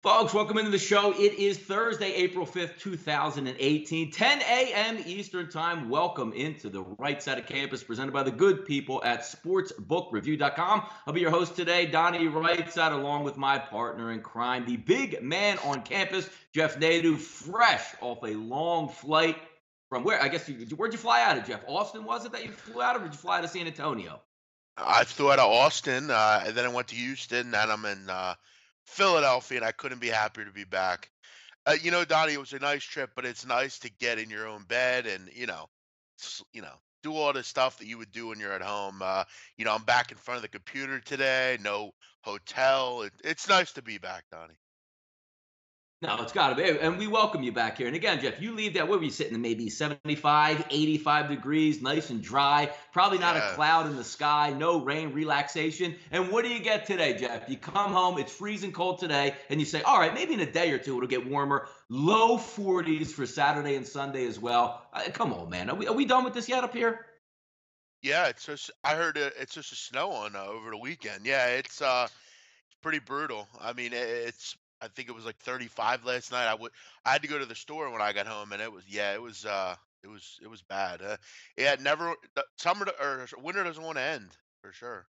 Folks, welcome into the show. It is Thursday, April 5th, 2018, 10 a.m. Eastern Time. Welcome into the right side of campus, presented by the good people at sportsbookreview.com. I'll be your host today, Donnie Rightside, along with my partner in crime, the big man on campus, Jeff Nadu, fresh off a long flight from where? I guess where'd you fly out of, Jeff? Austin, was it that you flew out of, or did you fly to San Antonio? I flew out of Austin, and then I went to Houston, and I'm in Philadelphia, and I couldn't be happier to be back. Donnie, it was a nice trip, but it's nice to get in your own bed and do all the stuff that you would do when you're at home. I'm back in front of the computer today, no hotel. It's nice to be back, Donnie. No, it's got to be. And we welcome you back here. And again, Jeff, you leave that, where were you sitting? Maybe 75, 85 degrees, nice and dry. Probably not a Yeah. cloud in the sky, no rain, relaxation. And what do you get today, Jeff? You come home, it's freezing cold today, and you say, all right, maybe in a day or two it'll get warmer. Low 40s for Saturday and Sunday as well. Come on, man. Are we done with this yet up here? Yeah, it's just I heard it's just a snow on over the weekend. Yeah, it's pretty brutal. I mean, I think it was like 35 last night. I had to go to the store when I got home, and it was bad. Yeah, or winter doesn't want to end for sure.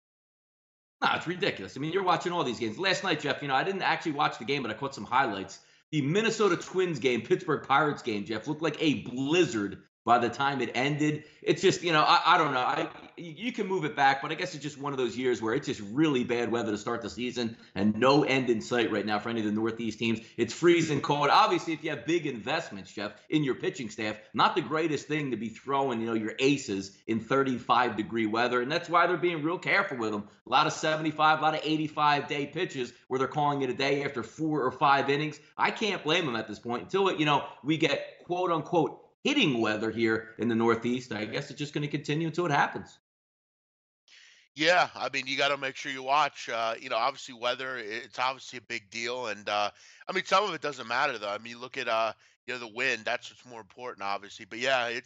No, it's ridiculous. I mean, you're watching all these games. Last night, Jeff, I didn't actually watch the game, but I caught some highlights. The Minnesota Twins game, Pittsburgh Pirates game, Jeff, looked like a blizzard by the time it ended. It's just, I don't know. You can move it back, but I guess it's just one of those years where it's just really bad weather to start the season and no end in sight right now for any of the Northeast teams. It's freezing cold. Obviously, if you have big investments, Jeff, in your pitching staff, not the greatest thing to be throwing, your aces in 35-degree weather. And that's why they're being real careful with them. A lot of 75, a lot of 85-day pitches where they're calling it a day after 4 or 5 innings. I can't blame them at this point until, we get quote unquote hitting weather here in the Northeast. I guess it's just going to continue until it happens. Yeah, I mean, you got to make sure you watch. Obviously, weather, it's obviously a big deal, and I mean, some of it doesn't matter though. I mean, you look at the wind. That's what's more important, obviously. But yeah, it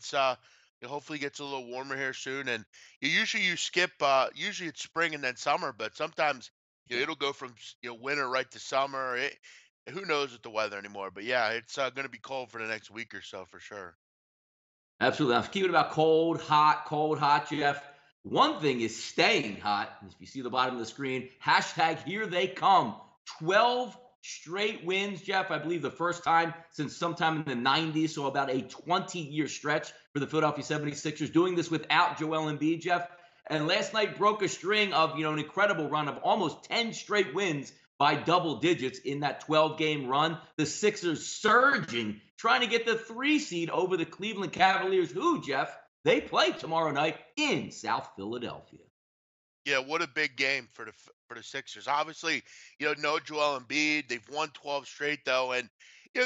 hopefully gets a little warmer here soon, and you skip. Usually it's spring and then summer, but sometimes it'll go from winter right to summer. Who knows with the weather anymore? But yeah, it's going to be cold for the next week or so for sure. Absolutely. Now, keep it about cold, hot, Jeff. One thing is staying hot. If you see the bottom of the screen, hashtag here they come. 12 straight wins, Jeff. I believe the first time since sometime in the 90s, so about a 20-year stretch for the Philadelphia 76ers, doing this without Joel Embiid, Jeff. And last night broke a string of, an incredible run of almost 10 straight wins by double digits in that 12-game run. The Sixers surging, trying to get the 3 seed over the Cleveland Cavaliers, who, Jeff, they play tomorrow night in South Philadelphia. Yeah, what a big game for the Sixers. Obviously, no Joel Embiid. They've won 12 straight though, and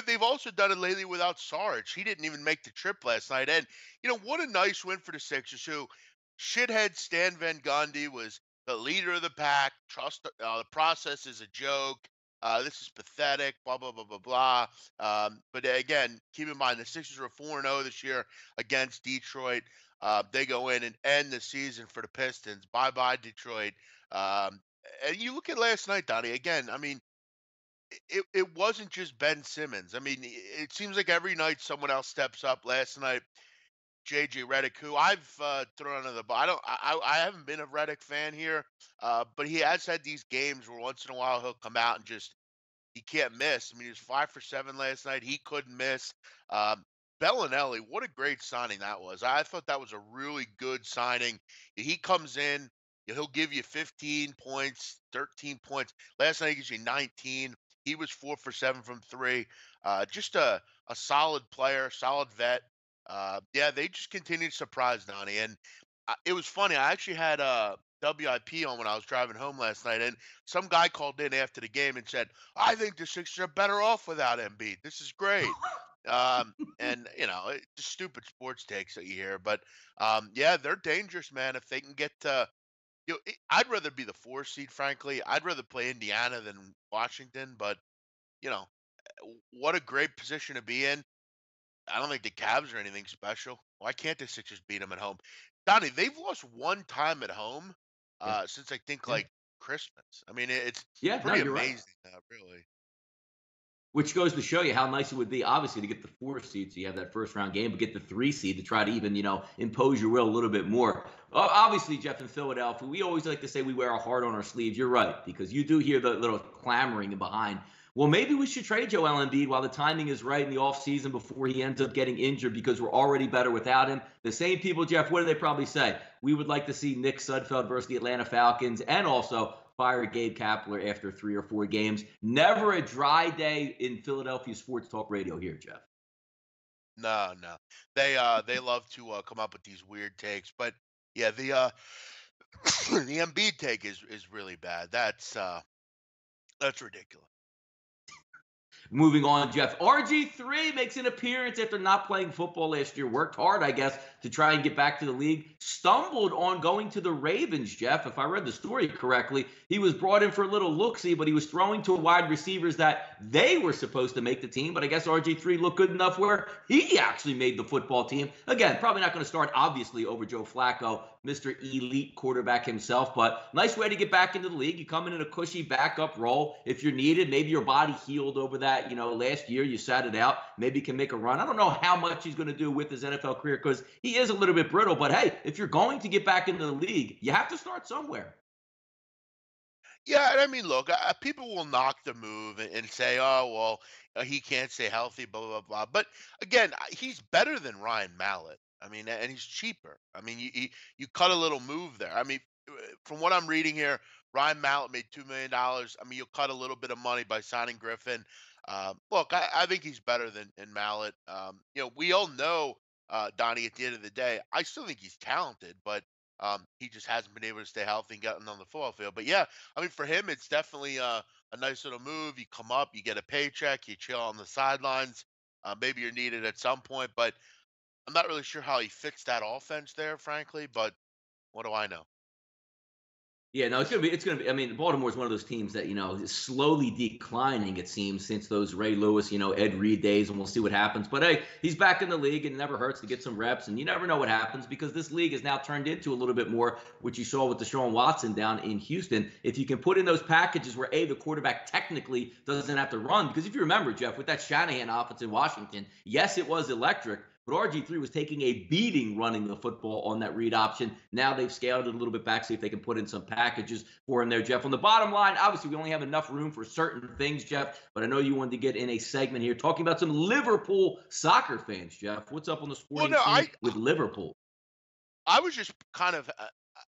they've also done it lately without Sarge. He didn't even make the trip last night, and what a nice win for the Sixers. Who shithead Stan Van Gundy was the leader of the pack. Trust the process is a joke. This is pathetic. Blah blah blah blah blah. But again, keep in mind the Sixers are 4-0 this year against Detroit. They go in and end the season for the Pistons. Bye bye Detroit. Um, and you look at last night, Donnie. Again, I mean, it wasn't just Ben Simmons. I mean, it seems like every night someone else steps up. Last night, JJ Redick, who I've thrown under the bus. I haven't been a Redick fan here, but he has had these games where once in a while he'll come out and just he can't miss. I mean, he was 5 for 7 last night. He couldn't miss. Um, Bellinelli, what a great signing that was. I thought that was a really good signing. He comes in, he'll give you 15 points, 13 points. Last night he gives you 19. He was 4 for 7 from 3. Just a solid player, solid vet. Yeah, they just continue to surprise Donnie. And it was funny. I actually had WIP on when I was driving home last night, and some guy called in after the game and said, "I think the Sixers are better off without Embiid. This is great." And just stupid sports takes that you hear, but yeah, they're dangerous, man. If they can get to, I'd rather be the 4 seed, frankly. I'd rather play Indiana than Washington, but you know, what a great position to be in. I don't think the Cavs are anything special. Why can't the Sixers beat them at home? Donnie, they've lost one time at home Yeah, since I think yeah, like Christmas. I mean, it's yeah. No, pretty you're right. amazing, really. Which goes to show you how nice it would be, obviously, to get the 4 seed, so you have that first round game, but get the 3 seed to try to even, impose your will a little bit more. Obviously, Jeff, in Philadelphia, we always like to say we wear our heart on our sleeves. You're right, because you do hear the little clamoring behind. Well, maybe we should trade Joel Embiid while the timing is right in the offseason before he ends up getting injured because we're already better without him. The same people, Jeff, what do they probably say? We would like to see Nick Sudfeld versus the Atlanta Falcons and also fire Gabe Kapler after 3 or 4 games. Never a dry day in Philadelphia sports talk radio here, Jeff. No, no. They love to come up with these weird takes, but yeah, the the Embiid take is really bad. That's ridiculous. Moving on, Jeff. RG3 makes an appearance after not playing football last year. Worked hard, I guess, to try and get back to the league. Stumbled on going to the Ravens, Jeff. If I read the story correctly, he was brought in for a little look-see, but he was throwing to wide receivers that they were supposed to make the team. But I guess RG3 looked good enough where he actually made the football team. Again, probably not going to start, obviously, over Joe Flacco, Mr. Elite quarterback himself, but nice way to get back into the league. You come in a cushy backup role if you're needed. Maybe your body healed over that, last year you sat it out. Maybe he can make a run. I don't know how much he's going to do with his NFL career because he is a little bit brittle, but hey, if you're going to get back into the league, you have to start somewhere. Yeah, and I mean, look, people will knock the move and say, "Oh, well, he can't stay healthy," blah blah blah. But again, he's better than Ryan Mallett. I mean, and he's cheaper. I mean, you cut a little move there. I mean, from what I'm reading here, Ryan Mallett made $2 million. I mean, you'll cut a little bit of money by signing Griffin. Look, I think he's better than Mallett. We all know Donnie. At the end of the day, I still think he's talented, but he just hasn't been able to stay healthy and gotten on the football field. But yeah, I mean, for him, it's definitely a nice little move. You come up, you get a paycheck, you chill on the sidelines. Maybe you're needed at some point, but I'm not really sure how he fits that offense there, frankly. But what do I know? Yeah, no, it's gonna be. I mean, Baltimore is one of those teams that is slowly declining. It seems since those Ray Lewis, Ed Reed days, and we'll see what happens. But hey, he's back in the league, and it never hurts to get some reps. And you never know what happens because this league is now turned into a little bit more, which you saw with Deshaun Watson down in Houston. If you can put in those packages where the quarterback technically doesn't have to run, because if you remember, Jeff, with that Shanahan offense in Washington, yes, it was electric. But RG3 was taking a beating running the football on that read option. Now they've scaled it a little bit back, see if they can put in some packages for him there, Jeff. On the bottom line, obviously, we only have enough room for certain things, Jeff. But I know you wanted to get in a segment here talking about some Liverpool soccer fans, Jeff. What's up on the sporting scene with Liverpool? I was just kind of.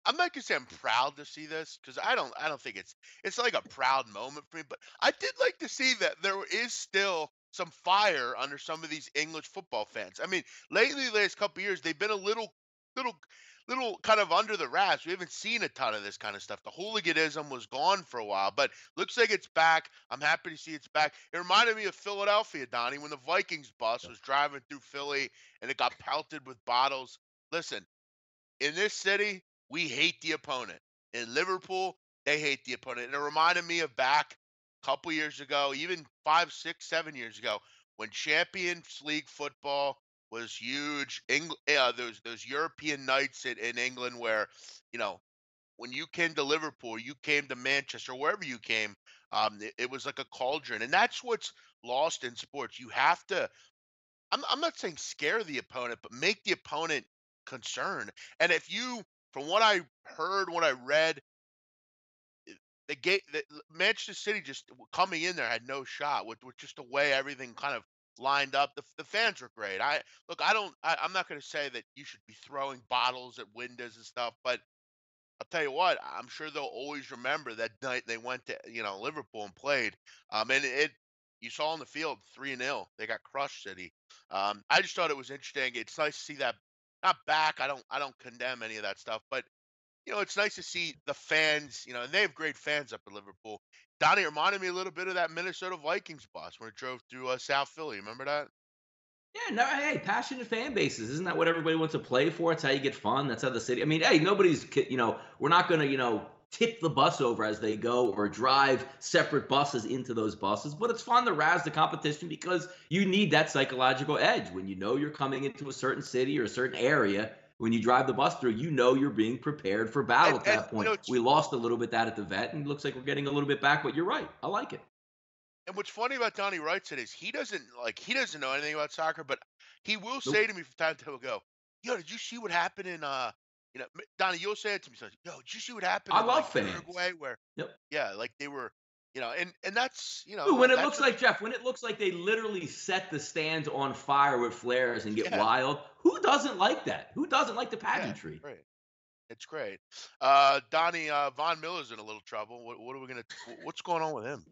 I'm not gonna say I'm proud to see this because I don't think it's like a proud moment for me. But I did like to see that there is still some fire under some of these English football fans. I mean, lately, the last couple of years, they've been a little kind of under the wraps. We haven't seen a ton of this kind of stuff. The hooliganism was gone for a while, but looks like it's back. I'm happy to see it's back. It reminded me of Philadelphia, Donnie, when the Vikings bus was driving through Philly and it got pelted with bottles. Listen, in this city, we hate the opponent. In Liverpool, they hate the opponent. And it reminded me of back couple years ago, even 5, 6, 7 years ago, when Champions League football was huge. Those European nights in England where, when you came to Liverpool, you came to Manchester, wherever you came, it was like a cauldron. And that's what's lost in sports. You have to, I'm not saying scare the opponent, but make the opponent concerned. And if you, from what I heard, what I read, the Manchester City just coming in there had no shot with just the way everything kind of lined up. The fans were great. I'm not going to say that you should be throwing bottles at windows and stuff, but I'll tell you what, I'm sure they'll always remember that night they went to Liverpool and played. And you saw on the field 3-0. They got crushed, City. I just thought it was interesting. It's nice to see that. Not back. I don't condemn any of that stuff, but it's nice to see the fans, and they have great fans up in Liverpool. Donnie reminded me a little bit of that Minnesota Vikings bus when it drove through South Philly. Remember that? Yeah, no, hey, passionate fan bases. Isn't that what everybody wants to play for? It's how you get fun. That's how the city. I mean, hey, nobody's, we're not going to, tip the bus over as they go or drive separate buses into those buses. But it's fun to razz the competition because you need that psychological edge. When you're coming into a certain city or a certain area, when you drive the bus through, you're being prepared for battle at that point. We lost a little bit that at the vet, and it looks like we're getting a little bit back, but you're right. I like it. And what's funny about Donnie Rightside is he doesn't know anything about soccer, but he will say Nope. to me from time to time, go, "Yo, did you see what happened in Donnie?" You'll say it to me, so, "Yo, did you see what happened I in love like fans. Uruguay where, Yep. yeah, like they were, and that's Ooh, when it that's looks a like Jeff, when it looks like they literally set the stands on fire with flares and get yeah, wild, who doesn't like that? Who doesn't like the yeah, pageantry? great, it's great." Donnie, Von Miller's in a little trouble. What are we gonna? What's going on with him?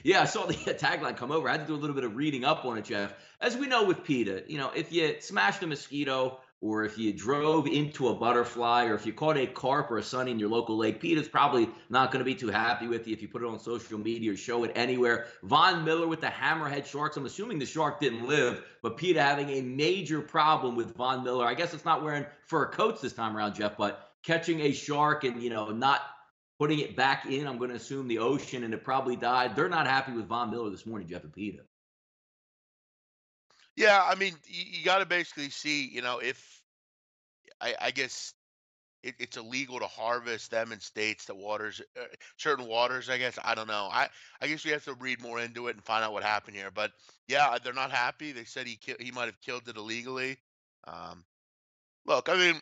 Yeah, I saw the tagline come over. I had to do a little bit of reading up on it, Jeff. As we know with PETA, if you smashed a mosquito or if you drove into a butterfly or if you caught a carp or a sunny in your local lake, PETA's probably not going to be too happy with you if you put it on social media or show it anywhere. Von Miller with the hammerhead sharks. I'm assuming the shark didn't live, but PETA having a major problem with Von Miller. I guess it's not wearing fur coats this time around, Jeff, but catching a shark and, not putting it back in, I'm going to assume the ocean, and it probably died. They're not happy with Von Miller this morning, Jeff and PETA. Yeah, I mean, you got to basically see, if I guess it's illegal to harvest them in states that waters certain waters. I guess I don't know. I guess we have to read more into it and find out what happened here. But yeah, they're not happy. They said he might have killed it illegally. Um, Look, I mean,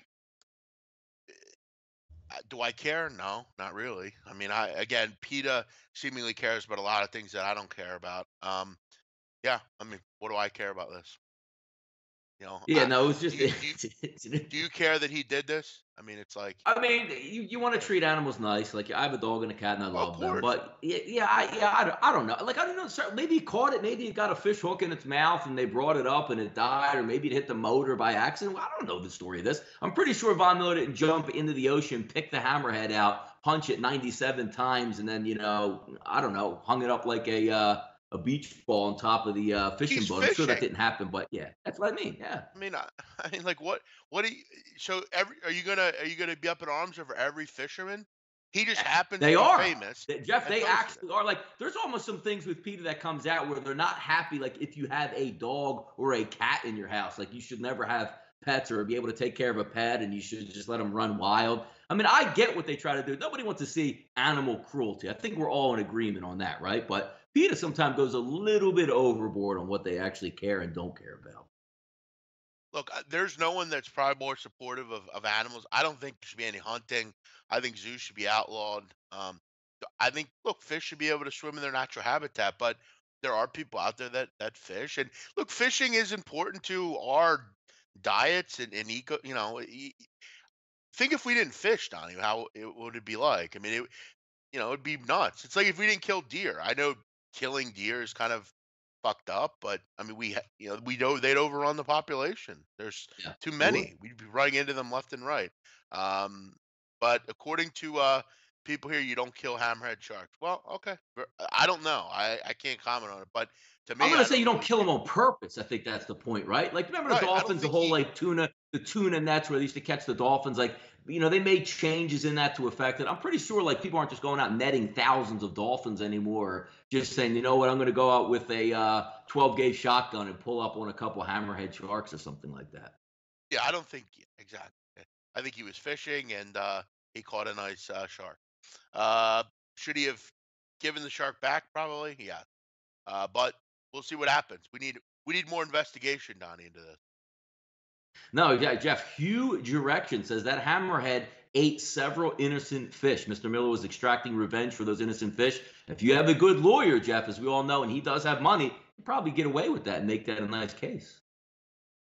do I care? No, not really. I mean, I again, PETA seemingly cares about a lot of things that I don't care about. Yeah, I mean, what do I care about this? You know, Yeah, no, it was just. do you do you, do you care that he did this? I mean, it's like, I mean, you want to yeah, treat animals nice. Like I have a dog and a cat, and I well, of love them. course. But I don't know. Like I don't know. Maybe he caught it. Maybe it got a fish hook in its mouth, and they brought it up, and it died. Or maybe it hit the motor by accident. Well, I don't know the story of this. I'm pretty sure Von Miller didn't jump into the ocean, pick the hammerhead out, punch it 97 times, and then I don't know, hung it up like a beach ball on top of the fishing He's boat. I'm sure that fishing. didn't happen, but yeah, that's what I mean. Yeah. I mean, I mean, like, what do you? So, are you gonna be up in arms over every fisherman? He just happens to They be are. famous Jeff, and they posted it. actually are. Like, there's almost some things with PETA that comes out where they're not happy. Like, if you have a dog or a cat in your house, like, you should never have pets or be able to take care of a pet and you should just let them run wild. I mean, I get what they try to do. Nobody wants to see animal cruelty. I think we're all in agreement on that, right? But PETA sometimes goes a little bit overboard on what they actually care and don't care about. Look, there's no one that's probably more supportive of animals. I don't think there should be any hunting. I think zoos should be outlawed. I think, look, fish should be able to swim in their natural habitat, but there are people out there that fish. And look, fishing is important to our diets and eco. Think if we didn't fish, Donnie, how it would it be like? I mean, it'd be nuts. It's like if we didn't kill deer. I know killing deer is kind of fucked up, but I mean, we know they'd overrun the population. There's Yeah, too they would. many. We'd be running into them left and right. Um, but according to people here, you don't kill hammerhead sharks. Well, okay, I don't know. I can't comment on it, but to I'm me, gonna I say don't you don't really kill them care. on purpose. I think that's the point, right? Like, remember the Right? I don't dolphins, the think whole he. like the tuna nets where they used to catch the dolphins. Like, they made changes in that to affect it. I'm pretty sure like people aren't just going out netting thousands of dolphins anymore. Just saying, you know what, I'm gonna go out with a 12 gauge shotgun and pull up on a couple hammerhead sharks or something like that. Yeah, I don't think exactly. I think he was fishing and he caught a nice shark. Uh, should he have given the shark back? Probably, yeah. But we'll see what happens. We need more investigation, Donnie, into this. No, yeah, Jeff, huge erection says that hammerhead ate several innocent fish. Mr. Miller was extracting revenge for those innocent fish. If you have a good lawyer, Jeff, as we all know, and he does have money, you probably get away with that and make that a nice case.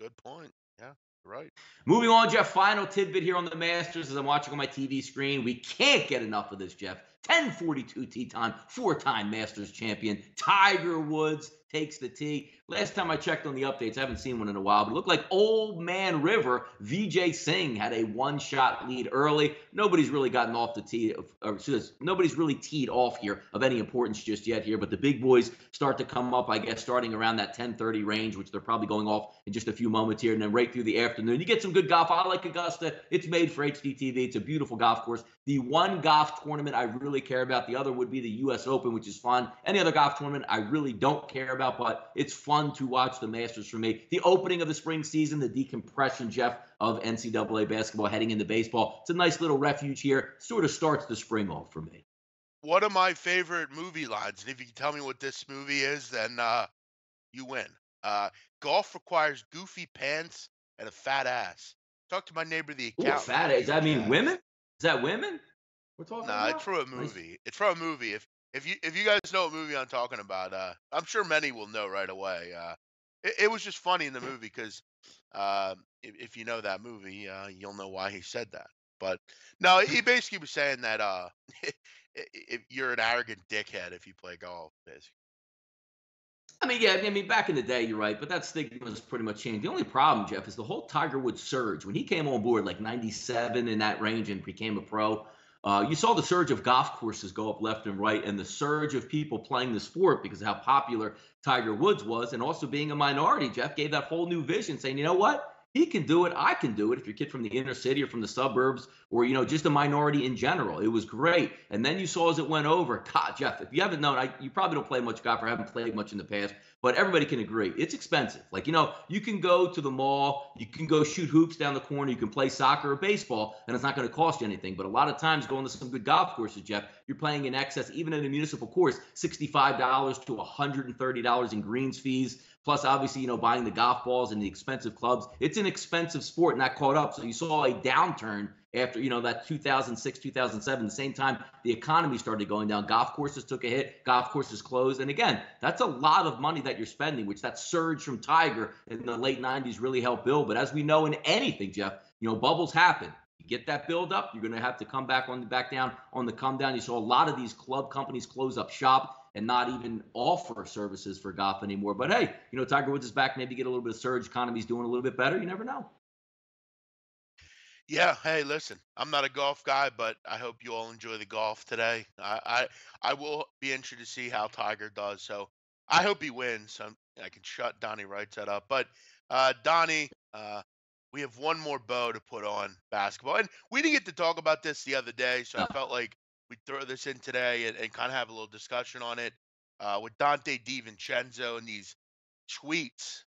Good point. Yeah, right. Moving on, Jeff, final tidbit here on the Masters as I'm watching on my TV screen. We can't get enough of this, Jeff. 1042 tee time, four-time Masters champion. Tiger Woods takes the tee. Last time I checked on the updates, I haven't seen one in a while, but it looked like Old Man River, Vijay Singh, had a one-shot lead early. Nobody's really gotten off the tee, nobody's really teed off here of any importance just yet here, but the big boys start to come up, I guess, starting around that 10:30 range, which they're probably going off in just a few moments here, and then right through the afternoon. You get some good golf. I like Augusta. It's made for HDTV. It's a beautiful golf course. The one golf tournament I really care about, the other would be the U.S. Open, which is fun. Any other golf tournament I really don't care about, but it's fun to watch the Masters for me. The opening of the spring season, the decompression, Jeff, of NCAA basketball heading into baseball. It's a nice little refuge here. Sort of starts the spring off for me. one of my favorite movie lines, and if you can tell me what this movie is, then you win. Uh, Golf requires goofy pants and a fat ass. Talk to my neighbor, the Ooh, a accountant, fat about ass. Does your that mean jazz. women? Is that women we're talking Nah, it's about? from a Nice. movie. It's from a movie. If you guys know what movie I'm talking about, I'm sure many will know right away. It was just funny in the movie because if you know that movie, you'll know why he said that. But no, he basically was saying that if you're an arrogant dickhead if you play golf, basically. I mean, yeah, I mean, back in the day, you're right, but that stigma has pretty much changed. The only problem, Jeff, is the whole Tiger Woods surge. When he came on board, like 97 in that range and became a pro, you saw the surge of golf courses go up left and right, and the surge of people playing the sport because of how popular Tiger Woods was, and also being a minority. Jeff gave that whole new vision, saying, you know what? He can do it. I can do it. If you're a kid from the inner city or from the suburbs, or just a minority in general, it was great. And then you saw as it went over, God, Jeff, if you haven't known, you probably don't play much golf or haven't played much in the past, but everybody can agree it's expensive. Like, you can go to the mall, you can go shoot hoops down the corner, you can play soccer or baseball, and it's not going to cost you anything. But a lot of times going to some good golf courses, Jeff, you're playing in excess, even in a municipal course, $65 to $130 in greens fees. Plus, obviously, buying the golf balls and the expensive clubs. It's an expensive sport, and that caught up. So you saw a downturn after, that 2006, 2007, the same time the economy started going down. Golf courses took a hit, golf courses closed. And again, that's a lot of money that you're spending, which that surge from Tiger in the late 90s really helped build. But as we know in anything, Jeff, bubbles happen. You get that build up, you're going to have to come back down on the come down. You saw a lot of these club companies close up shop and not even offer services for golf anymore. But hey, Tiger Woods is back. Maybe get a little bit of surge. Economy's doing a little bit better. You never know. Yeah, hey, listen, I'm not a golf guy, but I hope you all enjoy the golf today. I will be interested to see how Tiger does. So I hope he wins. So I can shut Donnie Rightside up. But Donnie, we have one more bow to put on basketball, and we didn't get to talk about this the other day, so I No. felt like we'd throw this in today and kind of have a little discussion on it with Dante DiVincenzo and these tweets.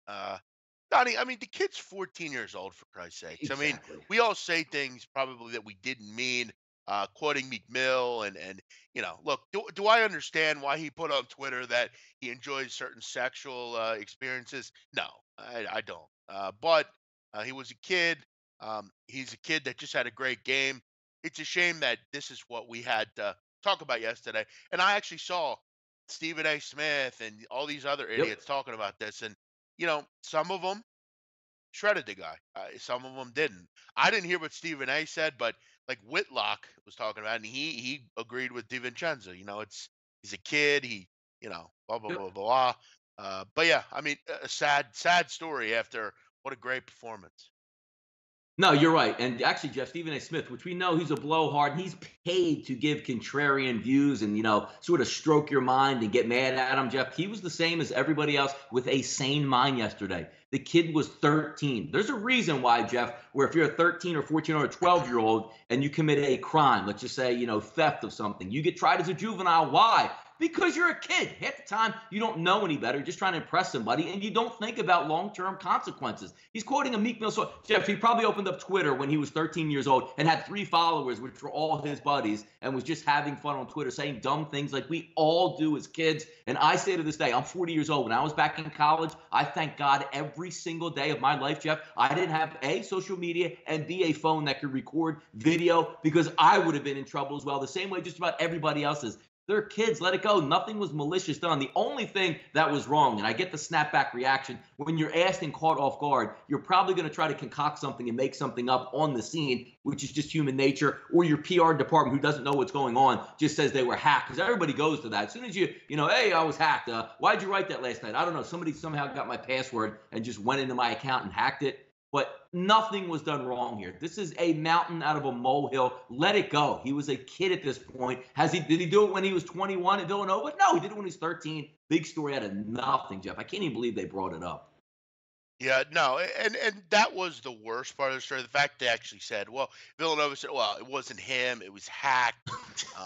Donnie, I mean, the kid's 14 years old, for Christ's sakes. I mean, Exactly. we all say things probably that we didn't mean, quoting Meek Mill. And look, do I understand why he put on Twitter that he enjoys certain sexual experiences? No, I don't. But he was a kid. He's a kid that just had a great game. It's a shame that this is what we had to talk about yesterday. And I actually saw Stephen A. Smith and all these other Yep. idiots talking about this. And some of them shredded the guy. Some of them didn't. I didn't hear what Stephen A. said, but like Whitlock was talking about, and he agreed with DiVincenzo. He's a kid. He blah blah Yep. blah blah. But yeah, I mean, a sad story after what a great performance. No, you're right. And actually, Jeff, Stephen A. Smith, which we know he's a blowhard, and he's paid to give contrarian views and, sort of stroke your mind and get mad at him, Jeff. He was the same as everybody else with a sane mind yesterday. The kid was 13. There's a reason why, Jeff, where if you're a 13 or 14 or a 12-year-old and you commit a crime, let's just say, theft of something, you get tried as a juvenile. Why? Because you're a kid. Half the time, you don't know any better. You're just trying to impress somebody, and you don't think about long-term consequences. He's quoting a Meek Mill song. Jeff, he probably opened up Twitter when he was 13 years old and had 3 followers, which were all his buddies, and was just having fun on Twitter, saying dumb things like we all do as kids. And I say to this day, I'm 40 years old. When I was back in college, I thank God every single day of my life, Jeff, I didn't have A, social media, and B, a phone that could record video, because I would have been in trouble as well, the same way just about everybody else is. They're kids. Let it go. Nothing was malicious done. The only thing that was wrong, and I get the snapback reaction, when you're asked and caught off guard, you're probably going to try to concoct something and make something up on the scene, which is just human nature, or your PR department who doesn't know what's going on just says they were hacked, because everybody goes to that. As soon as hey, I was hacked. Why'd you write that last night? I don't know. Somebody somehow got my password and just went into my account and hacked it. But nothing was done wrong here. This is a mountain out of a molehill. Let it go. He was a kid at this point. Did he do it when he was 21 at Villanova? No, he did it when he was 13. Big story out of nothing, Jeff. I can't even believe they brought it up. Yeah, no, and that was the worst part of the story. The fact they actually said, well, Villanova said, well, it wasn't him, it was hacked.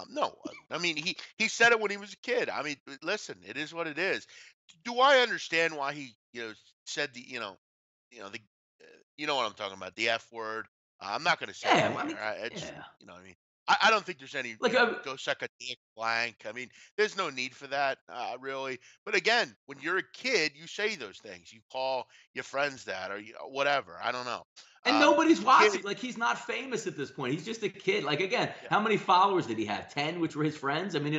No, I mean he said it when he was a kid. I mean, listen, it is what it is. Do I understand why he said the you know what I'm talking about, the F word? I'm not going to say Yeah, it I here. mean, It's yeah. you know what I mean. I don't think there's any, Like, go suck a dick blank. I mean, there's no need for that, really. But again, when you're a kid, you say those things. You call your friends that, or whatever. I don't know. and nobody's watching. Kid, Like, he's not famous at this point. He's just a kid. Like, again, yeah, how many followers did he have? 10, which were his friends. I mean,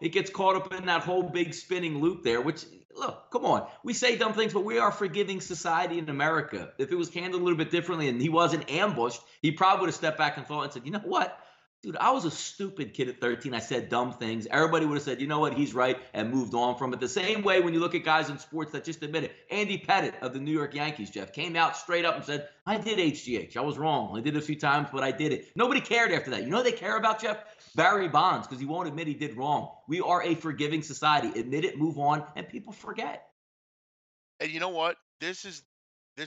it gets caught up in that whole big spinning loop there. Which, look, come on, we say dumb things, but we are a forgiving society in America. If it was handled a little bit differently and he wasn't ambushed, he probably would have stepped back and thought and said, you know what? Dude, I was a stupid kid at 13. I said dumb things. Everybody would have said, you know what, he's right, and moved on from it. The same way when you look at guys in sports that just admit it. Andy Pettit of the New York Yankees, Jeff, came out straight up and said, I did HGH. I was wrong. I did it a few times, but I did it. Nobody cared after that. You know what they care about, Jeff? Barry Bonds, because he won't admit he did wrong. We are a forgiving society. Admit it, move on, and people forget. and you know what? This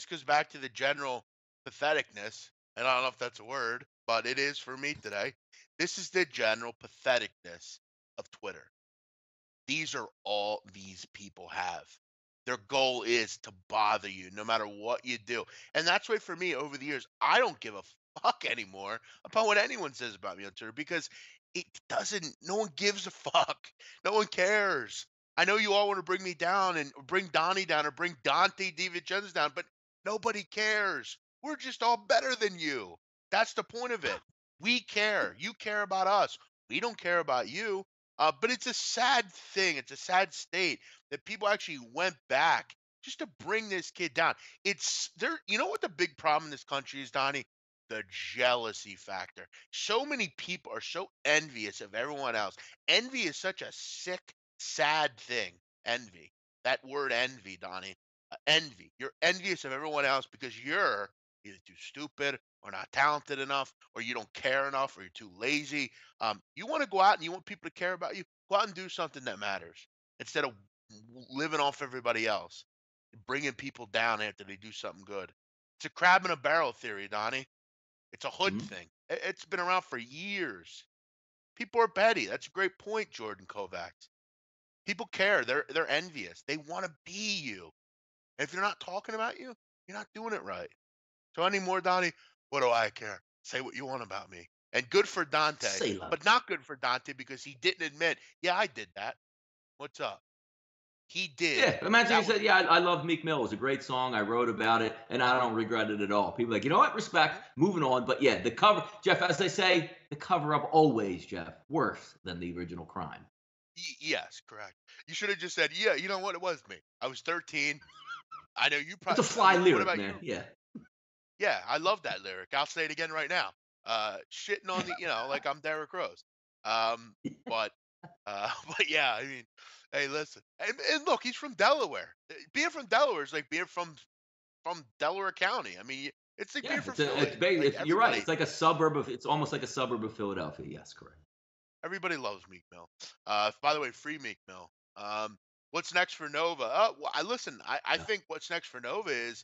goes back to the general patheticness, and I don't know if that's a word, but it is for me today. This is the general patheticness of Twitter. These are all these people have. Their goal is to bother you no matter what you do. And that's why for me over the years, I don't give a fuck anymore about what anyone says about me on Twitter because it doesn't, no one gives a fuck. No one cares. I know you all want to bring me down and bring Donnie down or bring Dante DiVincenzo down, but nobody cares. We're just all better than you. That's the point of it. We care. You care about us. We don't care about you. But it's a sad thing. It's a sad state that people actually went back just to bring this kid down. It's there. You know what the big problem in this country is, Donnie? The jealousy factor. So many people are so envious of everyone else. Envy is such a sick, sad thing. Envy. That word envy, Donnie. Envy. You're envious of everyone else because you're either too stupid or not talented enough, or you don't care enough, or you're too lazy. You want to go out and you want people to care about you, go out and do something that matters instead of living off everybody else, bringing people down after they do something good. It's a crab in a barrel theory, Donnie. It's a hood Mhm. thing. It's been around for years. People are petty. That's a great point, Jordan Kovacs. People care. They're envious. They want to be you. And if you're not talking about you, you're not doing it right. So anymore, Donnie, what do I care? Say what you want about me. And good for Dante, Say love. but not good for Dante because he didn't admit, yeah, I did that. What's up? He did. Yeah, imagine That you was said, "Yeah, I love Meek Mill. It was a great song. I wrote about it, and I don't regret it at all." People are like, you know what? yeah. Respect. Moving on. But yeah, the cover, Jeff, as they say, the cover up always, Jeff, worse than the original crime. Yes, correct. You should have just said, yeah, you know what? It was me. I was 13. I know you It's a probably, fly what lyric, about man. you? Yeah. Yeah, I love that lyric. I'll say it again right now. Shitting on the, like I'm Derrick Rose. Um, but but yeah, I mean, hey, listen, and look, he's from Delaware. Being from Delaware is like being from Delaware County. I mean, it's like being Yeah, from Philly. Like you're right. It's like a suburb of. It's almost like a suburb of Philadelphia. Yes, correct. everybody loves Meek Mill. By the way, free Meek Mill. What's next for Nova? Well, I listen. I Yeah. think what's next for Nova is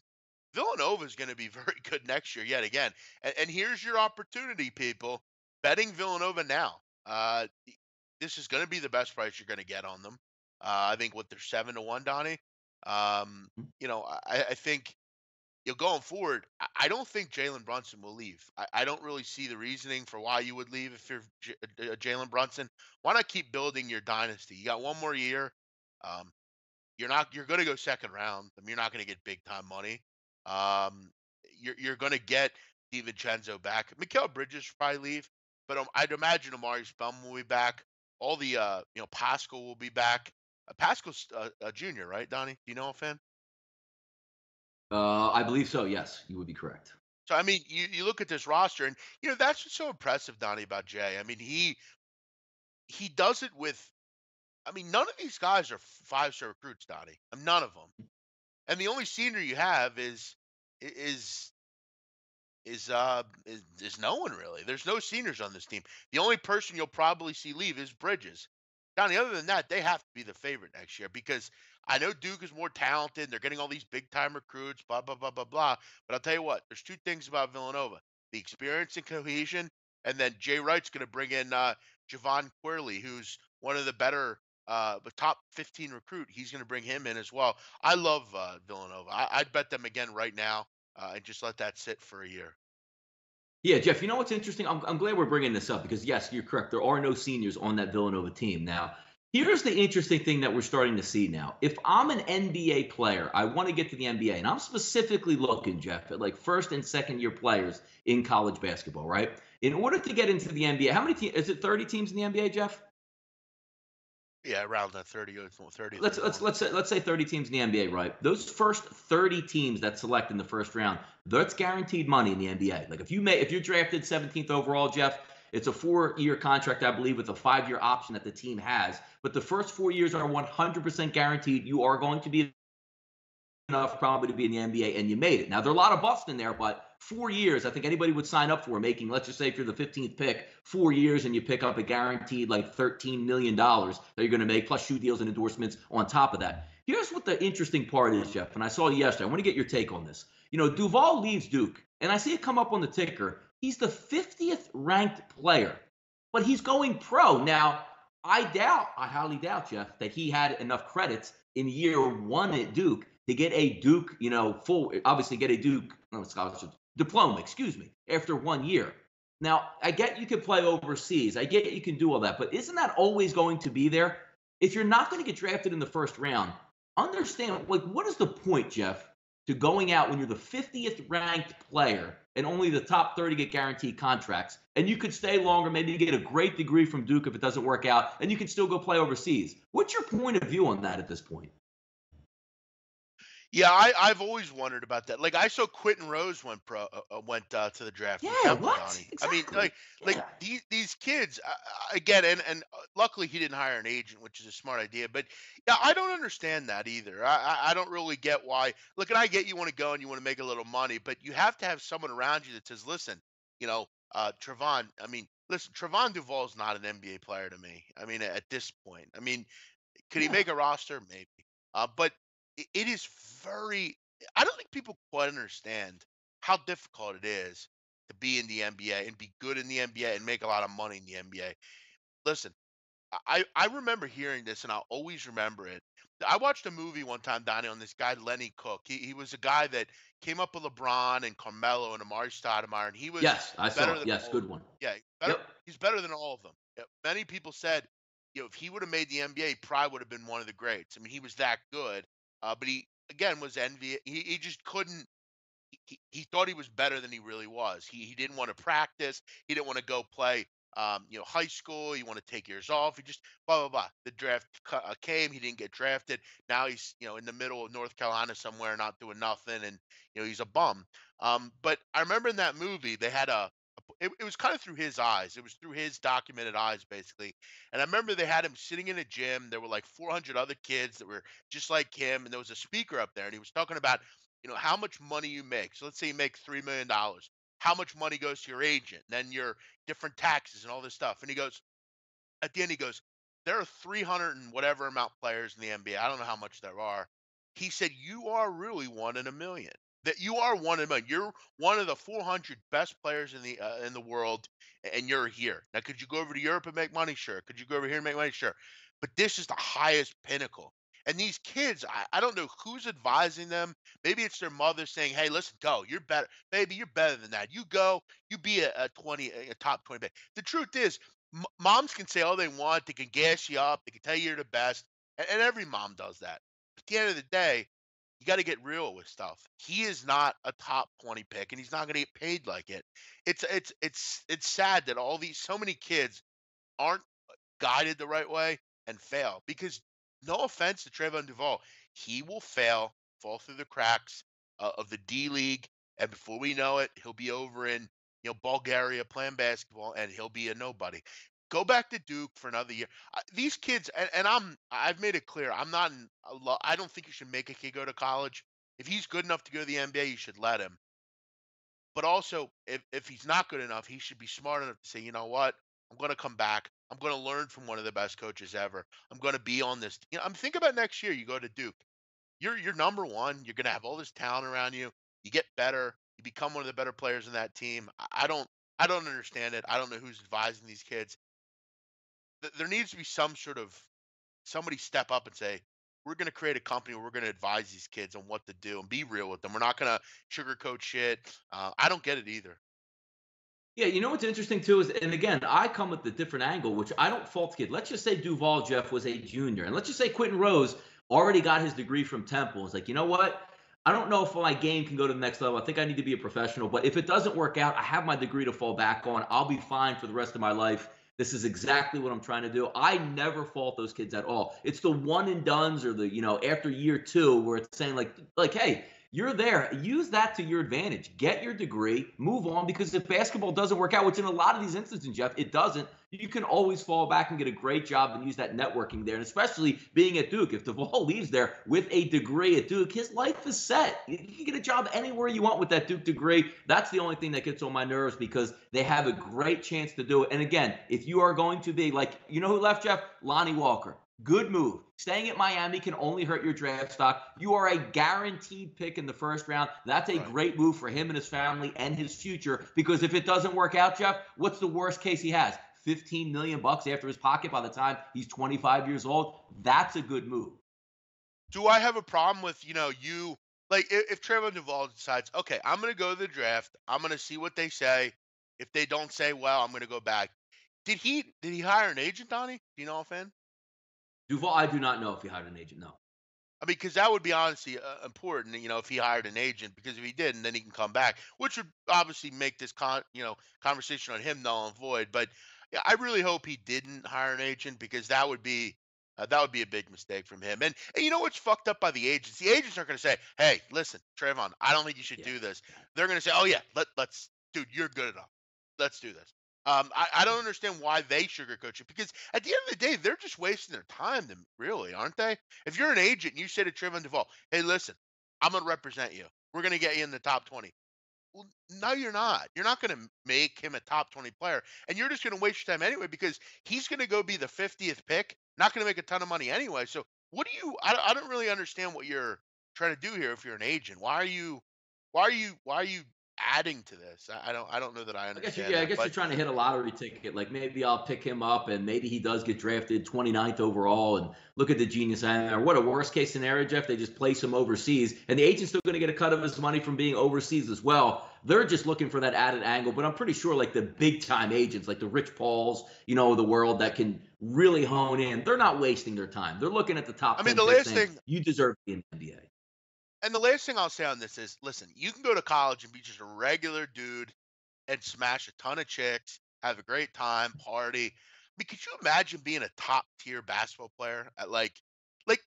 Villanova is going to be very good next year yet again. And here's your opportunity, people. Betting Villanova now. This is going to be the best price you're going to get on them. I think what they're 7-1, Donnie. Mhm. I think going forward, I don't think Jalen Brunson will leave. I don't really see the reasoning for why you would leave if you're Jalen Brunson. Why not keep building your dynasty? You got one more year. Um, you're going to go second round. I mean, you're not going to get big time money. Um, you're going to get DiVincenzo back. Mikal Bridges will probably leave, but I'd imagine Amari Spellman will be back. All the Pascal will be back. Pascal's a junior, right, Donnie? Do you know offhand? I believe so. Yes, you would be correct. So I mean, you look at this roster, and that's what's so impressive, Donnie, about Jay. I mean, he does it with. I mean, none of these guys are 5-star recruits, Donnie. None of them. And the only senior you have is is no one really. There's no seniors on this team. The only person you'll probably see leave is Bridges. Donnie, other than that, they have to be the favorite next year because I know Duke is more talented. They're getting all these big time recruits, blah, blah, blah, blah, blah. But I'll tell you what, there's two things about Villanova: the experience and cohesion, and then Jay Wright's going to bring in Javon Quirley, who's one of the better, the top 15 recruit. He's going to bring him in as well. I love Villanova. I'd bet them again right now and just let that sit for a year. Yeah, Jeff, you know what's interesting? I'm glad we're bringing this up because, yes, you're correct. There are no seniors on that Villanova team. Now, here's the interesting thing that we're starting to see now. If I'm an NBA player, I want to get to the NBA, and I'm specifically looking, Jeff, at like first and second year players in college basketball, right? In order to get into the NBA, how many teams? Is it 30 teams in the NBA, Jeff? Yeah, around that 30, 30, let's 31. let's let's say 30 teams in the NBA, right? Those first 30 teams that select in the first round, that's guaranteed money in the NBA. Like if you're drafted 17th overall, Jeff, it's a 4-year contract, I believe, with a 5-year option that the team has. But the first 4 years are 100% guaranteed. You are going to be enough probably to be in the NBA, and you made it. Now there are a lot of buffs in there, but 4 years, I think anybody would sign up for making. Let's just say if you're the 15th pick, 4 years, and you pick up a guaranteed like $13 million that you're going to make, plus shoe deals and endorsements on top of that. Here's what the interesting part is, Jeff, and I saw it yesterday. I want to get your take on this. Duval leaves Duke, and I see it come up on the ticker. He's the 50th ranked player, but he's going pro now. I highly doubt, Jeff, that he had enough credits in year one at Duke to get a Duke, full, obviously get a Duke scholarship diploma, excuse me, after 1 year. Now, I get you can play overseas. I get you can do all that, but isn't that always going to be there? If you're not going to get drafted in the first round, understand, like, what is the point, Jeff, to going out when you're the 50th ranked player and only the top 30 get guaranteed contracts, and you could stay longer, maybe get a great degree from Duke if it doesn't work out, and you can still go play overseas. What's your point of view on that at this point? Yeah, I've always wondered about that. Like I saw Quentin Rose went to the draft from Yeah, Temple, what? Donnie. I mean, Exactly. like Yeah. these kids again, and luckily he didn't hire an agent, which is a smart idea. But yeah, I don't understand that either. I don't really get why. Look, and I get you want to go and you want to make a little money, but you have to have someone around you that says, listen, Trevon. I mean, listen, Trevon Duval's not an NBA player to me. I mean, at this point, I mean, could he Yeah. make a roster? Maybe. But it is very. I don't think people quite understand how difficult it is to be in the NBA and be good in the NBA and make a lot of money in the NBA. Listen, I remember hearing this and I'll always remember it. I watched a movie one time, Donnie, on this guy Lenny Cook. He was a guy that came up with LeBron and Carmelo and Amari Stoudemire, and he was Yes, I saw better it. than Yes, all of good them. one. Yeah, better. Yep. He's better than all of them. Yeah, many people said, if he would have made the NBA, he probably would have been one of the greats. I mean, he was that good. But he again was envy. He just couldn't. He thought he was better than he really was. He didn't want to practice. He didn't want to go play, high school. He wanted to take years off. He just blah blah blah. The draft came. He didn't get drafted. Now he's in the middle of North Carolina somewhere, not doing nothing, and he's a bum. But I remember in that movie they had it was kind of through his eyes. It was through his documented eyes, basically. And I remember they had him sitting in a gym. There were like 400 other kids that were just like him, and there was a speaker up there, and he was talking about how much money you make. So let's say you make $3 million. How much money goes to your agent, and then your different taxes and all this stuff. And he goes, at the end, he goes, there are 300 and whatever amount players in the NBA. I don't know how much there are. He said, you are really one in a million. That you are one in a million. You're one of the 400 best players in the world, and you're here. Now, could you go over to Europe and make money? Sure. Could you go over here and make money? Sure. But this is the highest pinnacle. And these kids, I don't know who's advising them. Maybe it's their mother saying, "Hey, listen, go. You're better, baby. You're better than that. You go. You be a top 20 pick." The truth is, moms can say all they want. They can gas you up. They can tell you you're the best, and every mom does that. At the end of the day, you got to get real with stuff. He is not a top 20 pick, and he's not going to get paid like it. It's sad that so many kids aren't guided the right way and fail. Because no offense to Trayvon Duvall, he will fail, fall through the cracks of the D League, and before we know it, he'll be over in Bulgaria playing basketball, and he'll be a nobody. Go back to Duke for another year. These kids, and I've made it clear, I'm not. I don't think you should make a kid go to college. If he's good enough to go to the NBA, you should let him. But also, if he's not good enough, he should be smart enough to say, you know what, I'm going to come back. I'm going to learn from one of the best coaches ever. I'm going to be on this. I'm thinking about next year. You go to Duke. You're number one. You're going to have all this talent around you. You get better. You become one of the better players in that team. I don't understand it. I don't know who's advising these kids. There needs to be some sort of somebody step up and say, we're going to create a company where we're going to advise these kids on what to do and be real with them. We're not going to sugarcoat shit. I don't get it either. Yeah, you know what's interesting too is, and again, I come with the different angle, which I don't fault kid. Let's just say Duval Jeff was a junior, and let's just say Quentin Rose already got his degree from Temple. It's like, you know what? I don't know if my game can go to the next level. I think I need to be a professional, but if it doesn't work out, I have my degree to fall back on. I'll be fine for the rest of my life. This is exactly what I'm trying to do. I never fault those kids at all. It's the one and dones or the, after year two where it's saying like, hey, you're there. Use that to your advantage. Get your degree, move on, because if basketball doesn't work out, which in a lot of these instances, Jeff, it doesn't, you can always fall back and get a great job and use that networking there. And especially being at Duke, if Duvall leaves there with a degree at Duke, his life is set. You can get a job anywhere you want with that Duke degree. That's the only thing that gets on my nerves because they have a great chance to do it. And again, if you are going to be like, you know who left, Jeff? Lonnie Walker. Good move. Staying at Miami can only hurt your draft stock. You are a guaranteed pick in the first round. That's a great move for him and his family and his future because if it doesn't work out, Jeff, what's the worst case he has? 15 million bucks after his pocket by the time he's 25 years old. That's a good move. Do I have a problem with, you like if Trevor Duvall decides, okay, I'm gonna go to the draft, I'm gonna see what they say. If they don't say well, I'm gonna go back. Did he hire an agent, Donnie? Do you know offhand? Duval, I do not know if he hired an agent. No. I mean, because that would be honestly important, if he hired an agent. Because if he didn't, then he can come back, which would obviously make this conversation on him null and void. But yeah, I really hope he didn't hire an agent because that would be a big mistake from him. And you know what's fucked up by the agents? The agents are going to say, "Hey, listen, Trayvon, I don't think you should Yeah. do this." They're going to say, "Oh yeah, let's, dude, you're good enough. Let's do this." I don't understand why they sugarcoat you because at the end of the day, they're just wasting their time, them really, aren't they? If you're an agent and you say to Trayvon Duvall, "Hey, listen, I'm going to represent you. We're going to get you in the top 20." Well, no, you're not. You're not going to make him a top 20 player. And you're just going to waste your time anyway because he's going to go be the 50th pick, not going to make a ton of money anyway. So, I don't really understand what you're trying to do here if you're an agent. Why are you adding to this? I don't know that I understand I that. guess you're But trying to hit a lottery ticket. Like maybe I'll pick him up and maybe he does get drafted 29th overall and look at the genius in there. What a worst case scenario, Jeff. They just place him overseas and the agent's still going to get a cut of his money from being overseas as well. They're just looking for that added angle. But I'm pretty sure like the big time agents, like the Rich Pauls, of the world that can really hone in, they're not wasting their time. They're looking at the I top mean, 10 the picks last saying, thing you deserve to be in the NBA. and the last thing I'll say on this is, listen, you can go to college and be just a regular dude and smash a ton of chicks, have a great time, party. I mean, could you imagine being a top tier basketball player at like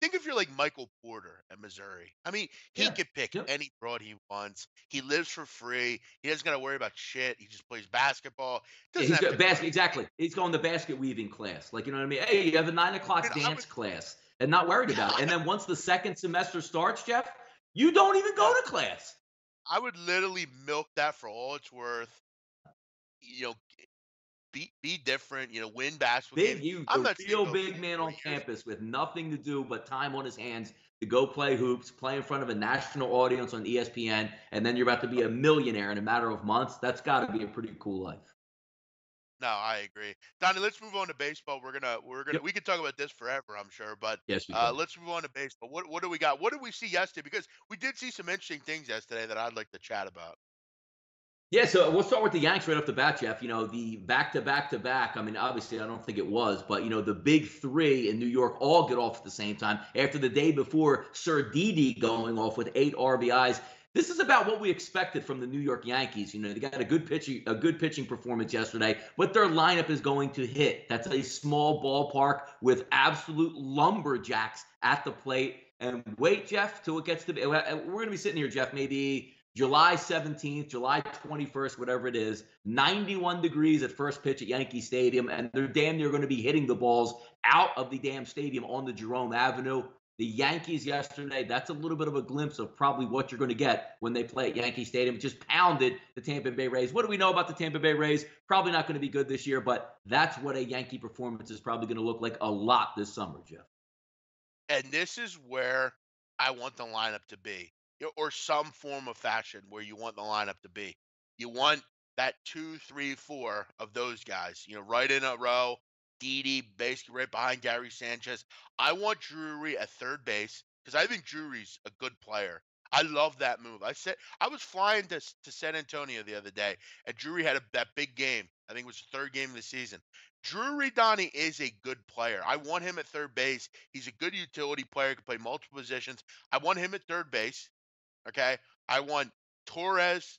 think if you're like Michael Porter at Missouri. I mean, he Yeah. could pick Yep. any broad he wants. He lives for free. He doesn't got to worry about shit. He just plays basketball. Yeah, Doesn't he's have got to go basket to. exactly. He's going to basket weaving class. Like, you know what I mean? Hey, you have a nine I o'clock mean, dance class and not worried about it. And then once the second semester starts, Jeff, you don't even go yeah, to class. I would literally milk that for all it's worth. You know, be different. Win basketball games. I'm The not saying real go big man 4 on years. campus with nothing to do but time on his hands to go play hoops, play in front of a national audience on ESPN, and then you're about to be a millionaire in a matter of months. That's got to be a pretty cool life. No, I agree. Donnie, let's move on to baseball. Yep. We could talk about this forever, I'm sure, but Yes, we can. let's move on to baseball. What do we got? What did we see yesterday? Because we did see some interesting things yesterday that I'd like to chat about. Yeah, so we'll start with the Yanks right off the bat, Jeff. The back to back to back. I mean, obviously, I don't think it was, but the big three in New York all get off at the same time after the day before Sir Didi going off with 8 RBIs. This is about what we expected from the New York Yankees. They got a good pitching performance yesterday, but their lineup is going to hit. That's a small ballpark with absolute lumberjacks at the plate. And wait, Jeff, till it gets to be. We're going to be sitting here, Jeff, maybe July 17th, July 21st, whatever it is, 91 degrees at first pitch at Yankee Stadium, and they're damn near going to be hitting the balls out of the damn stadium on the Jerome Avenue. The Yankees yesterday, that's a little bit of a glimpse of probably what you're going to get when they play at Yankee Stadium. Just pounded the Tampa Bay Rays. What do we know about the Tampa Bay Rays? Probably not going to be good this year, but that's what a Yankee performance is probably going to look like a lot this summer, Jeff. And this is where I want the lineup to be, or some form of fashion where you want the lineup to be. You want that 2, 3, 4 of those guys, right in a row. Didi basically right behind Gary Sanchez. I want Drury at third base because I think Drury's a good player. I love that move. I was flying to San Antonio the other day, and Drury had that big game. I think it was the third game of the season. Drury Donnie is a good player. I want him at third base. He's a good utility player, can play multiple positions. I want him at third base. Okay. I want Torres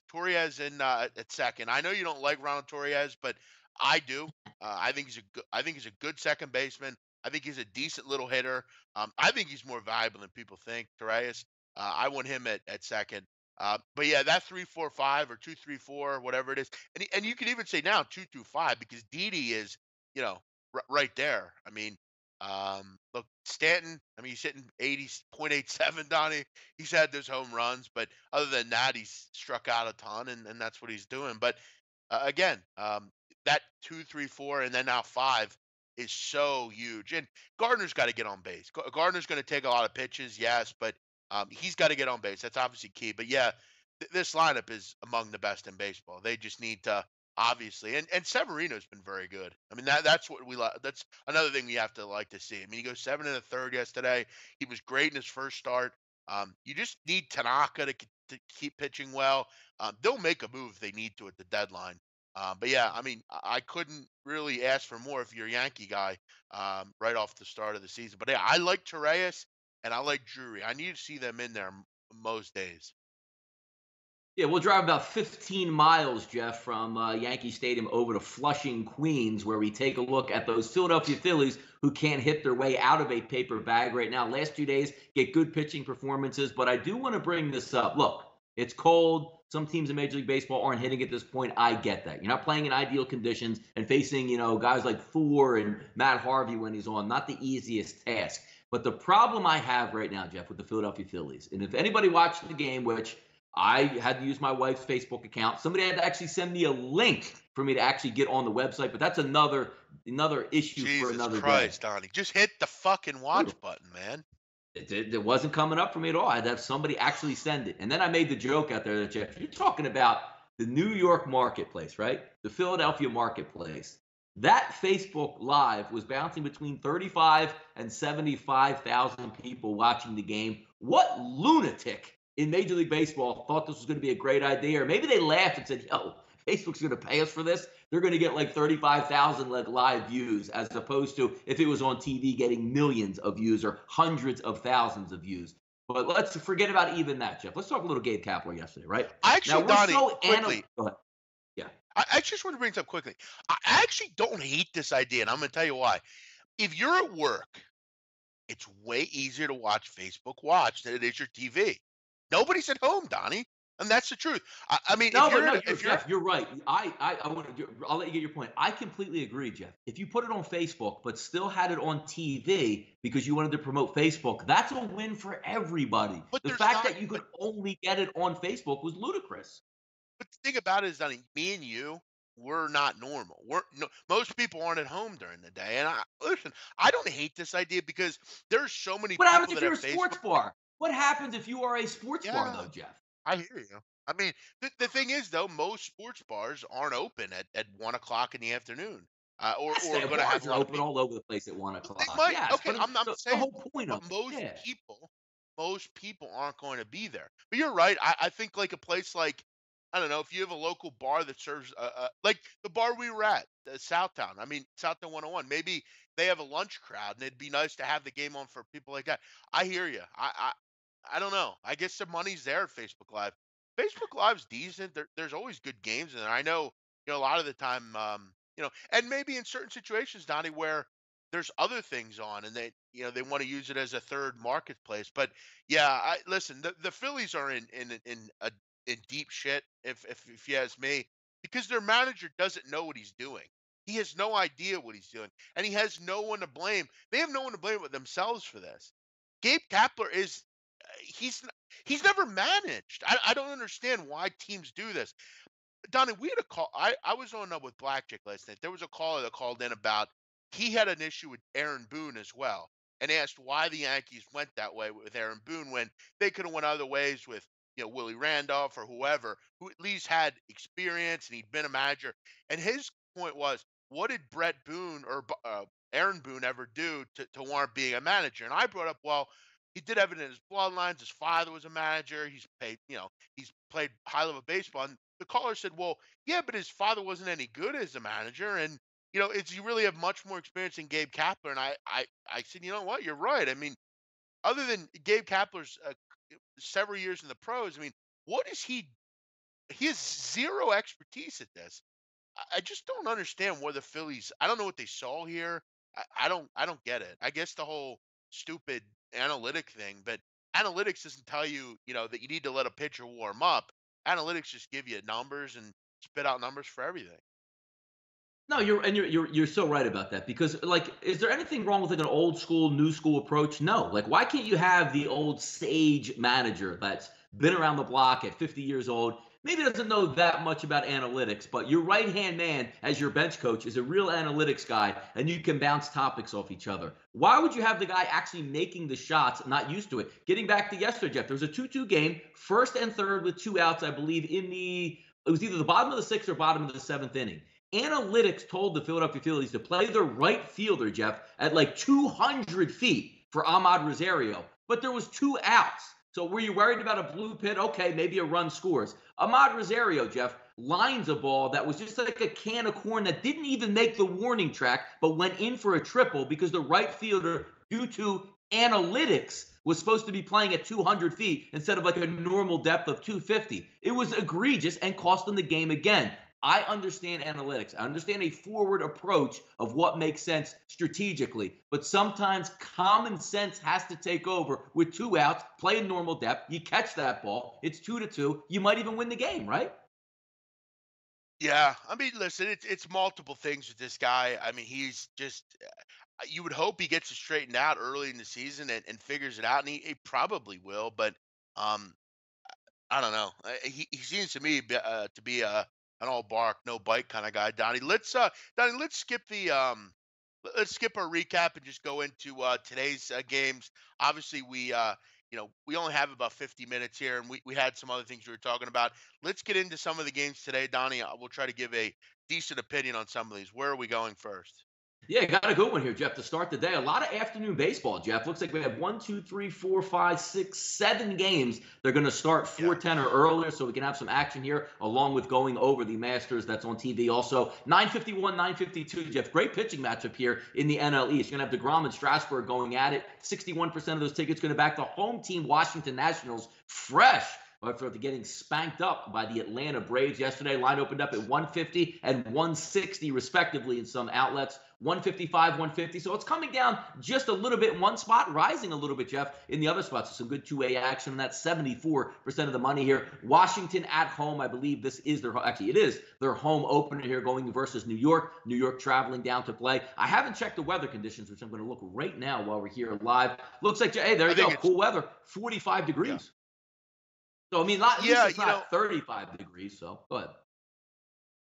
in at second. I know you don't like Ronald Torres, but I do. I think he's a good second baseman. I think he's a decent little hitter. I think he's more valuable than people think. Torres. I want him at second. But yeah, that 3-4-5 or 2-3-4, whatever it is, and you can even say now 2-2-5 because Didi is right there. I mean, look, Stanton. I mean, he's hitting 80.87, Donnie. He's had those home runs, but other than that, he's struck out a ton, and that's what he's doing. But again, that 2-3-4 and then now 5 is so huge. And Gardner's got to get on base. Gardner's going to take a lot of pitches, yes, but he's got to get on base. That's obviously key. But yeah, this lineup is among the best in baseball. They just need to obviously, and Severino's been very good. I mean that's what we like. That's another thing we have to like to see. I mean, he goes 7 1/3 yesterday. He was great in his first start. You just need Tanaka to keep pitching well. They'll make a move if they need to at the deadline. But yeah, I mean, I couldn't really ask for more if you're a Yankee guy right off the start of the season. But yeah, I like Torres and I like Drury. I need to see them in there most days. Yeah, we'll drive about 15 miles, Jeff, from Yankee Stadium over to Flushing, Queens, where we take a look at those Philadelphia Phillies who can't hit their way out of a paper bag right now. Last 2 days get good pitching performances, but I do want to bring this up. Look, it's cold. Some teams in Major League Baseball aren't hitting at this point. I get that. You're not playing in ideal conditions and facing, guys like Thor and Matt Harvey when he's on. Not the easiest task. But the problem I have right now, Jeff, with the Philadelphia Phillies, and if anybody watched the game, which I had to use my wife's Facebook account. Somebody had to actually send me a link for me to actually get on the website, but that's another issue for another Jesus Christ, day. Donnie. Just hit the fucking watch button, man. It wasn't coming up for me at all. I had to have somebody actually send it. And then I made the joke out there that, Jeff, you're talking about the New York marketplace, right? The Philadelphia marketplace. That Facebook Live was bouncing between 35 and 75,000 people watching the game. What lunatic in Major League Baseball thought this was going to be a great idea? Or maybe they laughed and said, yo, Facebook's going to pay us for this. They're going to get like 35,000 like live views, as opposed to if it was on TV getting millions of views or hundreds of thousands of views. But let's forget about even that, Jeff. Let's talk a little Gabe Kapler yesterday, right? Actually, now, Donnie, quickly. Go ahead. Yeah. I just want to bring this up quickly. I actually don't hate this idea, and I'm going to tell you why. If you're at work, it's way easier to watch Facebook Watch than it is your TV. Nobody's at home, Donnie, and that's the truth. I mean, Jeff, you're right. I'll let you get your point. I completely agree, Jeff. If you put it on Facebook, but still had it on TV because you wanted to promote Facebook, that's a win for everybody. But the fact that you could only get it on Facebook was ludicrous. But the thing about it is, Donnie, me and you, we're not normal. Most people aren't at home during the day. And listen, I don't hate this idea because there's so many. What happens if you're a sports bar? What happens if you are a sports bar, though, Jeff? I hear you. I mean, the thing is, though, most sports bars aren't open at 1 o'clock in the afternoon. Or going to have open all over the place at 1 o'clock. Yes, okay, I'm not saying the whole point of most people aren't going to be there. But you're right. I think like a place like, I don't know, if you have a local bar that serves, like the bar we were at, Southtown. I mean, Southtown 101. Maybe they have a lunch crowd, and it'd be nice to have the game on for people like that. I hear you. I don't know. I guess the money's there at Facebook Live. Facebook Live's decent. There's always good games in there. I know, a lot of the time, and maybe in certain situations, Donnie, where there's other things on, and they want to use it as a third marketplace. But yeah, listen. The Phillies are in deep shit, if you ask me, because their manager doesn't know what he's doing. He has no idea what he's doing, and he has no one to blame. They have no one to blame but themselves for this. Gabe Kapler he's never managed. I don't understand why teams do this. Donnie, we had a call. I was on with Blackjack last night. There was a caller that called in about he had an issue with Aaron Boone as well, and asked why the Yankees went that way with Aaron Boone when they could have went other ways with Willie Randolph or whoever, who at least had experience and he'd been a manager. And his point was, what did Brett Boone or Aaron Boone ever do to warrant being a manager? And I brought up, well, he did have it in his bloodlines. His father was a manager. He's paid, he's played high level baseball. And the caller said, well, yeah, but his father wasn't any good as a manager. And, it's you really have much more experience than Gabe Kapler. And I said, you know what? You're right. I mean, other than Gabe Kapler's several years in the pros, I mean, what is he? He has zero expertise at this. I just don't understand where the Phillies. I don't know what they saw here. I don't get it. I guess the whole stupid analytic thing, but analytics doesn't tell you, that you need to let a pitcher warm up. Analytics just give you numbers and spit out numbers for everything. No, you're so right about that because like, is there anything wrong with like an old school, new school approach? No. Like, why can't you have the old sage manager that's been around the block at 50 years old, maybe doesn't know that much about analytics, but your right hand man as your bench coach is a real analytics guy, and you can bounce topics off each other. Why would you have the guy actually making the shots, not used to it? Getting back to yesterday, Jeff, there was a 2-2 game, first and third with 2 outs, I believe, it was either the bottom of the 6th or bottom of the 7th inning. Analytics told the Philadelphia Phillies to play the right fielder, Jeff, at like 200 feet for Ahmad Rosario, but there was 2 outs. So were you worried about a blue pit? Okay, maybe a run scores. Ahmad Rosario, Jeff, lines a ball that was just like a can of corn that didn't even make the warning track, but went in for a triple because the right fielder, due to analytics, was supposed to be playing at 200 feet instead of like a normal depth of 250. It was egregious and cost them the game again. I understand analytics. I understand a forward approach of what makes sense strategically, but sometimes common sense has to take over with 2 outs, play in normal depth. You catch that ball, it's 2-2. You might even win the game, right? Yeah, I mean, listen, it's multiple things with this guy. I mean, he's just. You would hope he gets it straightened out early in the season and figures it out, and he probably will. But um, I don't know. He seems to me to be an all bark, no bite kind of guy. Donnie, let's skip our recap and just go into today's games. Obviously, we only have about 50 minutes here, and we had some other things we were talking about. Let's get into some of the games today, Donnie. We'll try to give a decent opinion on some of these. Where are we going first? Yeah, got a good one here, Jeff, to start the day. A lot of afternoon baseball, Jeff. Looks like we have 1, 2, 3, 4, 5, 6, 7 games. They're going to start 4:10 or earlier, so we can have some action here, along with going over the Masters that's on TV. Also, 9:51, 9:52, Jeff. Great pitching matchup here in the NL East. You're going to have DeGrom and Strasburg going at it. 61% of those tickets going to back the home team, Washington Nationals, fresh after getting spanked up by the Atlanta Braves yesterday. Line opened up at 150 and 160 respectively in some outlets. 155, 150. So it's coming down just a little bit in one spot, rising a little bit, Jeff, in the other spots. So some good two-way action, and that's 74% of the money here. Washington at home, I believe this is it is their home opener here, going versus New York. New York traveling down to play. I haven't checked the weather conditions, which I'm going to look right now while we're here live. Looks like, hey, there you go, cool weather, 45 degrees. Yeah. So, I mean, it's not 35 degrees, so go ahead.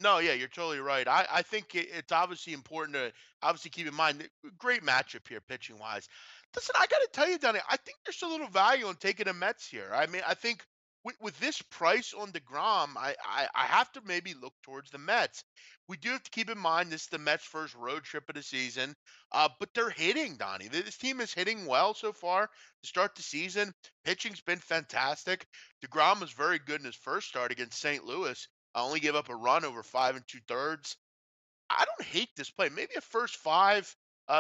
No, yeah, you're totally right. I think it's obviously important to obviously keep in mind great matchup here pitching wise. Listen, I got to tell you, Donnie, I think there's a little value in taking the Mets here. I mean, I think with this price on DeGrom, I have to maybe look towards the Mets. We do have to keep in mind this is the Mets' first road trip of the season, but they're hitting, Donnie. This team is hitting well so far to start the season. Pitching's been fantastic. DeGrom was very good in his first start against St. Louis. I only gave up a run over 5 2/3. I don't hate this play. Maybe a first 5,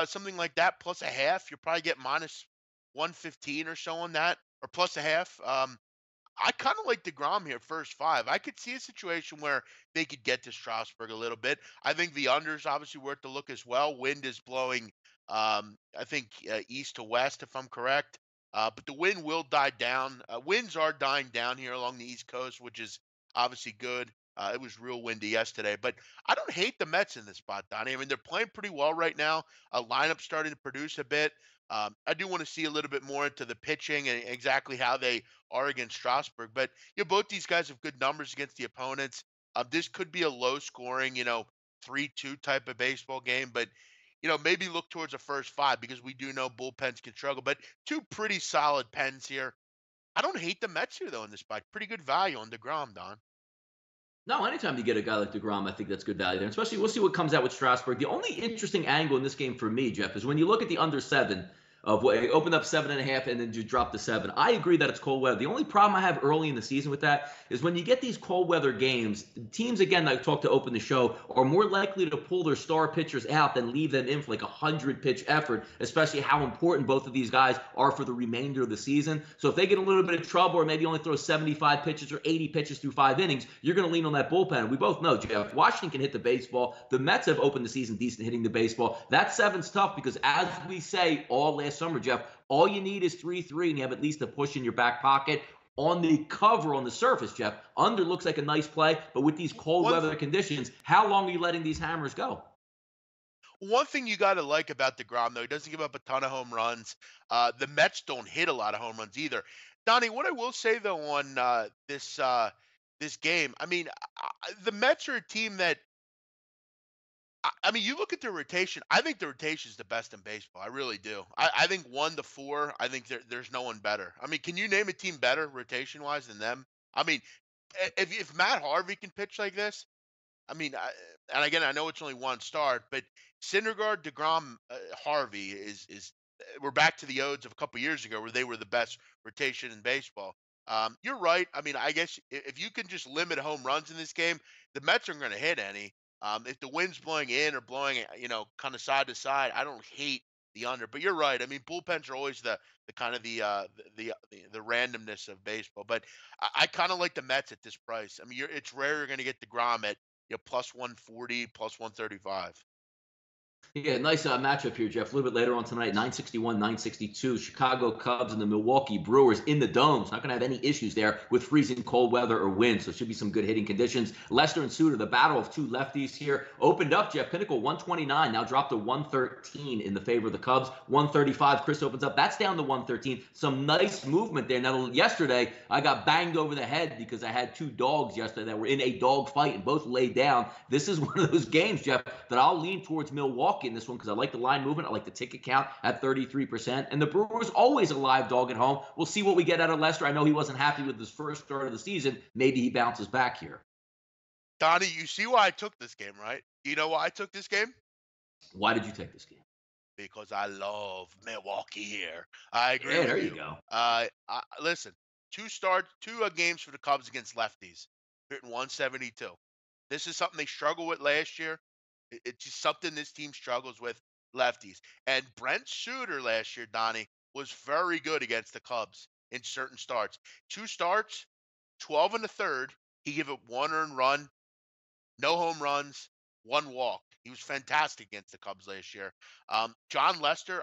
something like that, plus a half. You'll probably get minus 115 or so on that, or plus a half. I kind of like DeGrom here, first 5. I could see a situation where they could get to Strasburg a little bit. I think the under is obviously worth the look as well. Wind is blowing, I think, east to west, if I'm correct. But the wind will die down. Winds are dying down here along the East Coast, which is obviously good. It was real windy yesterday, but I don't hate the Mets in this spot, Donnie. I mean, they're playing pretty well right now. A lineup starting to produce a bit. I do want to see a little bit more into the pitching and exactly how they are against Strasburg. But both these guys have good numbers against the opponents. This could be a low scoring, 3-2 type of baseball game, but maybe look towards a first 5 because we do know bullpens can struggle. But 2 pretty solid pens here. I don't hate the Mets here though in this spot. Pretty good value on DeGrom, Don. No, anytime you get a guy like DeGrom, I think that's good value there. Especially, we'll see what comes out with Strasburg. The only interesting angle in this game for me, Jeff, is when you look at the under 7, of what it opened up 7.5 and then just dropped to 7. I agree that it's cold weather. The only problem I have early in the season with that is when you get these cold weather games, teams again that I talked to open the show are more likely to pull their star pitchers out than leave them in for like a 100 pitch effort, especially how important both of these guys are for the remainder of the season. So if they get a little bit of trouble or maybe only throw 75 pitches or 80 pitches through 5 innings, you're going to lean on that bullpen. We both know, Jeff, Washington can hit the baseball. The Mets have opened the season decent hitting the baseball. That 7's tough because, as we say all last summer, Jeff, all you need is 3-3, and you have at least a push in your back pocket. On the cover, on the surface, Jeff, under looks like a nice play, but with these cold weather conditions, how long are you letting these hammers go? One thing you got to like about DeGrom, though, he doesn't give up a ton of home runs. The Mets don't hit a lot of home runs either. Donnie, what I will say though on this game, I mean, the Mets are a team that I mean, you look at their rotation. I think the rotation is the best in baseball. I really do. I think 1 to 4. I think there's no one better. I mean, can you name a team better rotation wise than them? I mean, if Matt Harvey can pitch like this, I mean, and again, I know it's only one start, but Syndergaard, Degrom, Harvey is we're back to the O's of a couple years ago where they were the best rotation in baseball. You're right. I mean, I guess if you can just limit home runs in this game, the Mets aren't going to hit any. If the wind's blowing in or blowing, kind of side to side, I don't hate the under. But you're right. I mean, bullpens are always the kind of the randomness of baseball. But I kind of like the Mets at this price. I mean, it's rare you're going to get the Grom at plus 140, plus 135. Yeah, nice matchup here, Jeff. A little bit later on tonight, 961, 962. Chicago Cubs and the Milwaukee Brewers in the domes. Not going to have any issues there with freezing cold weather or wind, so it should be some good hitting conditions. Lester and Suter, the battle of two lefties here, opened up, Jeff. Pinnacle 129, now dropped to 113 in the favor of the Cubs. 135, Chris opens up. That's down to 113. Some nice movement there. Now, yesterday, I got banged over the head because I had two dogs yesterday that were in a dog fight and both laid down. This is one of those games, Jeff, that I'll lean towards Milwaukee in this one because I like the line movement. I like the ticket count at 33%. And the Brewers always a live dog at home. We'll see what we get out of Lester. I know he wasn't happy with his first start of the season. Maybe he bounces back here. Donnie, you see why I took this game, right? You know why I took this game? Why did you take this game? Because I love Milwaukee here. I agree Yeah, there with you go. Listen, two games for the Cubs against lefties, hitting 172. This is something they struggled with last year. It's just something this team struggles with, lefties. And Brent Suter last year, Donnie, was very good against the Cubs in certain starts. 2 starts, 12 and a third. He gave up 1 earned run, no home runs, 1 walk. He was fantastic against the Cubs last year. John Lester,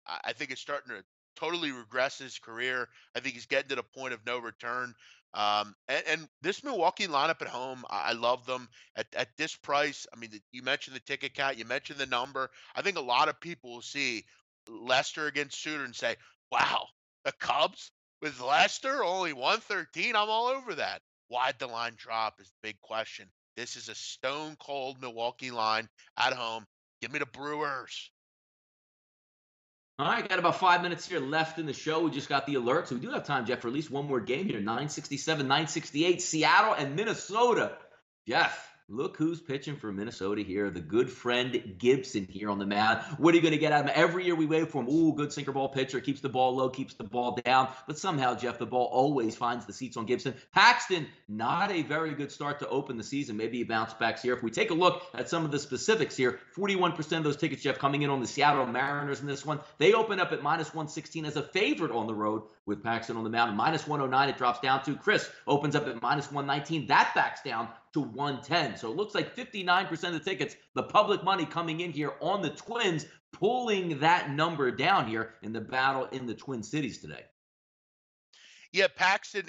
I think is starting to totally regress his career. I think he's getting to the point of no return. And this Milwaukee lineup at home, I love them at this price. I mean, you mentioned the ticket count, you mentioned the number. I think a lot of people will see Lester against Suter and say, "Wow, the Cubs with Lester only 113. I'm all over that." Why'd the line drop is the big question. This is a stone cold Milwaukee line at home. Give me the Brewers. All right, got about 5 minutes here left in the show. We just got the alert, so we do have time, Jeff, for at least one more game here. 967, 968, Seattle and Minnesota. Jeff, look who's pitching for Minnesota here. The good friend Gibson here on the mound. What are you going to get out of him? Every year we wait for him. Ooh, good sinker ball pitcher. Keeps the ball low, keeps the ball down. But somehow, Jeff, the ball always finds the seats on Gibson. Paxton, not a very good start to open the season. Maybe he bounce backs here. If we take a look at some of the specifics here, 41% of those tickets, Jeff, coming in on the Seattle Mariners in this one. They open up at minus 116 as a favorite on the road with Paxton on the mound. Minus 109 it drops down to. Chris opens up at minus 119. That backs down to 110. So it looks like 59% of the tickets, the public money coming in here on the Twins, pulling that number down here in the battle in the Twin Cities today. Yeah, Paxton,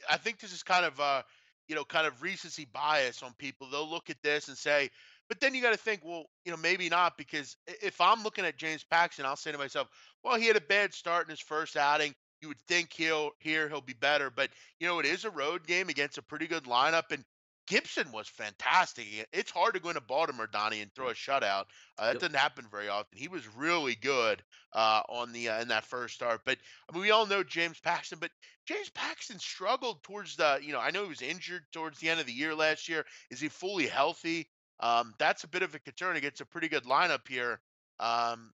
I think this is kind of recency bias on people. They'll look at this and say, but then you got to think, well, maybe not, because if I'm looking at James Paxton, I'll say to myself, well, he had a bad start in his first outing. You would think he'll be better, but it is a road game against a pretty good lineup, and Gibson was fantastic. It's hard to go into Baltimore, Donnie, and throw a shutout. That doesn't happen very often. He was really good on the in that first start. But I mean, we all know James Paxton, but James Paxton struggled towards the. I know he was injured towards the end of the year last year. Is he fully healthy? That's a bit of a concern against a pretty good lineup here. Um,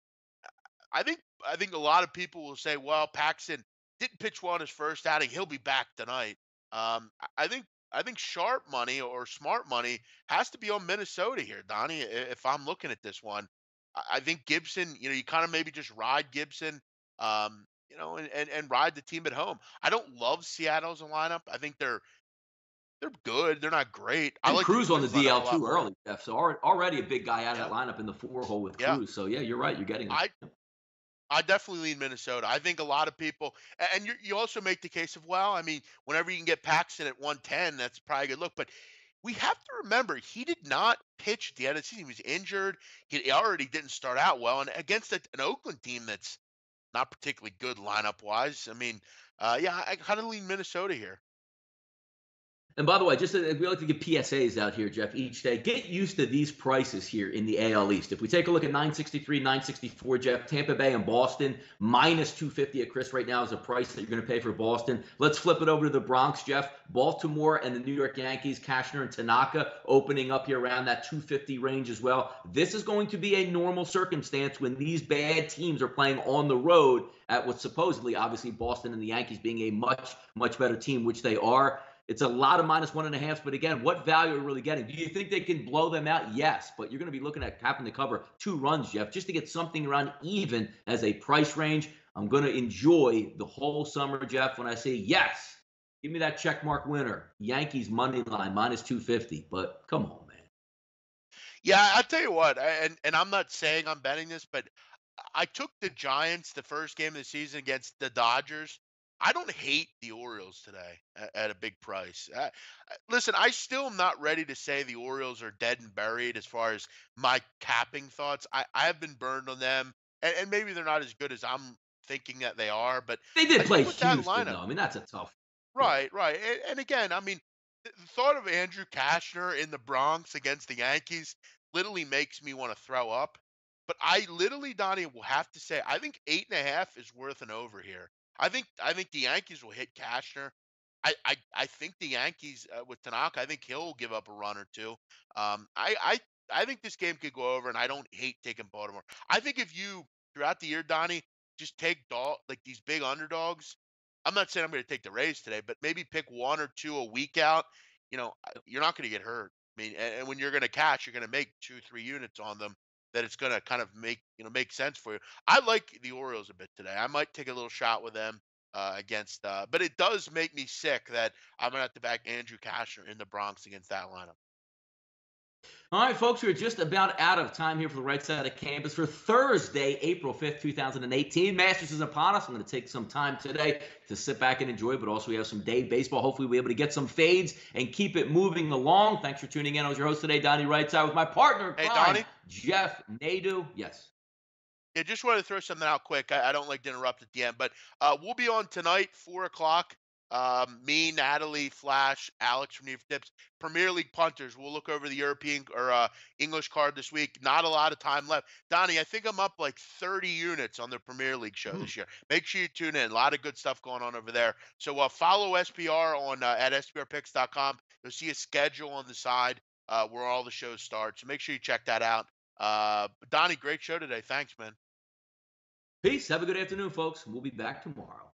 I think a lot of people will say, well, Paxton didn't pitch well in his first outing. He'll be back tonight. I think sharp money or smart money has to be on Minnesota here, Donnie. If I'm looking at this one, I think Gibson. You kind of maybe just ride Gibson. And ride the team at home. I don't love Seattle's lineup. I think they're good. They're not great. I And like the Cruz on the Twins lineup a DL lot too more. early, Jeff. So already a big guy out of that Yeah, lineup in the 4 hole with yeah. Cruz. So yeah, you're right. You're getting him. I I definitely lean Minnesota. I think a lot of people, and you also make the case of, well, I mean, whenever you can get Paxton at 110, that's probably a good look. But we have to remember he did not pitch at the end of the season. He was injured. He already didn't start out well, and against an Oakland team that's not particularly good lineup wise. I mean, yeah, I kind of lean Minnesota here. And by the way, just we like to give PSAs out here, Jeff, each day. Get used to these prices here in the AL East. If we take a look at 963, 964, Jeff, Tampa Bay and Boston, minus 250 at Chris right now is a price that you're going to pay for Boston. Let's flip it over to the Bronx, Jeff. Baltimore and the New York Yankees, Cashner and Tanaka, opening up here around that 250 range as well. This is going to be a normal circumstance when these bad teams are playing on the road at what's supposedly, obviously, Boston and the Yankees being a much, much better team, which they are. It's a lot of -1.5s, but again, what value are we really getting? Do you think they can blow them out? Yes, but you're going to be looking at having to cover 2 runs, Jeff, just to get something around even as a price range. I'm going to enjoy the whole summer, Jeff, when I say yes. Give me that check mark winner. Yankees money line -250, but come on, man. Yeah, I'll tell you what, and I'm not saying I'm betting this, but I took the Giants the first game of the season against the Dodgers. I don't hate the Orioles today at a big price. Listen, I still am not ready to say the Orioles are dead and buried as far as my capping thoughts. I have been burned on them, and maybe they're not as good as I'm thinking that they are. But They I did play think with that Houston, lineup, though. I mean, that's a tough. Yeah. right, right, and again, I mean, the thought of Andrew Kashner in the Bronx against the Yankees literally makes me want to throw up. But I literally, Donnie, will have to say, I think 8.5 is worth an over here. I think the Yankees will hit Kashner. I think the Yankees with Tanaka, I think he'll give up a run or two. I think this game could go over, and I don't hate taking Baltimore. I think if you throughout the year, Donnie, just take like these big underdogs. I'm not saying I'm going to take the Rays today, but maybe pick one or two a week out. You're not going to get hurt. I mean, and when you're going to catch, you're going to make 2, 3 units on them. That it's going to kind of make sense for you. I like the Orioles a bit today. I might take a little shot with them against, but it does make me sick that I'm going to have to back Andrew Kashner in the Bronx against that lineup. All right, folks, we're just about out of time here for the right side of campus for Thursday, April 5th, 2018. Masters is upon us. I'm going to take some time today to sit back and enjoy, but also we have some day baseball. Hopefully we'll be able to get some fades and keep it moving along. Thanks for tuning in. I was your host today, Donnie Rightside, with my partner in Hey, crime, Donnie. Jeff Nadu. Yes. Yeah, just wanted to throw something out quick. I don't like to interrupt at the end, but we'll be on tonight, 4 o'clock. Me, Natalie, Flash, Alex from Need for Tips, Premier League punters. We'll look over the European or English card this week. Not a lot of time left. Donnie, I think I'm up like 30 units on the Premier League show this year. Make sure you tune in. A lot of good stuff going on over there. So follow SPR on at SPRpicks.com. You'll see a schedule on the side where all the shows start. So make sure you check that out. Donnie, great show today. Thanks, man. Peace. Have a good afternoon, folks. We'll be back tomorrow.